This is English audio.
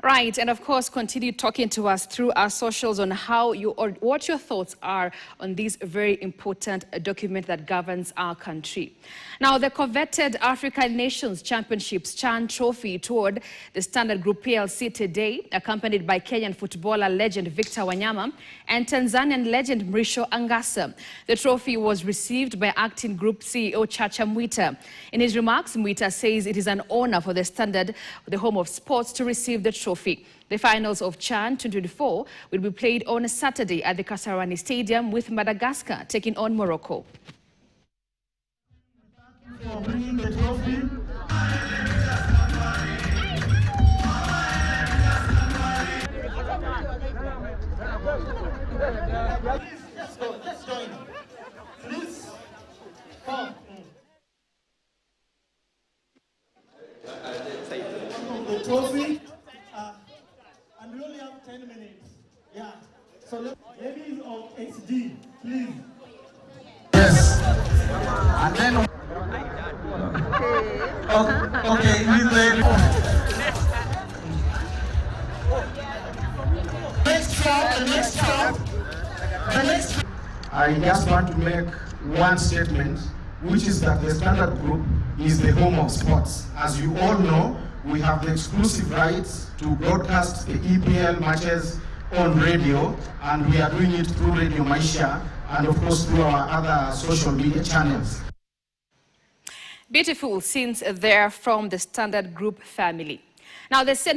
Right, and of course, continue talking to us through our socials on how you or what your thoughts are on this very important document that governs our country. Now, the coveted African Nations Championships CHAN Trophy toured the Standard Group PLC today, accompanied by Kenyan footballer legend Victor Wanyama and Tanzanian legend Mrisho Ngasa. The trophy was received by acting Group CEO Chacha Mwita. In his remarks, Mwita says it is an honor for the Standard, the home of sports, to receive the trophy. The finals of CHAN 2024 will be played on a Saturday at the Kasarani Stadium, with Madagascar taking on Morocco. For bringing the trophy. Please come. The trophy, and we only have 10 minutes. Yeah. So ladies of HD, please. Yes. And then. Okay, the next. I just want to make one statement, which is that the Standard Group is the home of sports. As you all know, we have the exclusive rights to broadcast the EPL matches on radio, and we are doing it through Radio Maisha and of course through our other social media channels. Beautiful scenes there from the Standard Group family. Now, the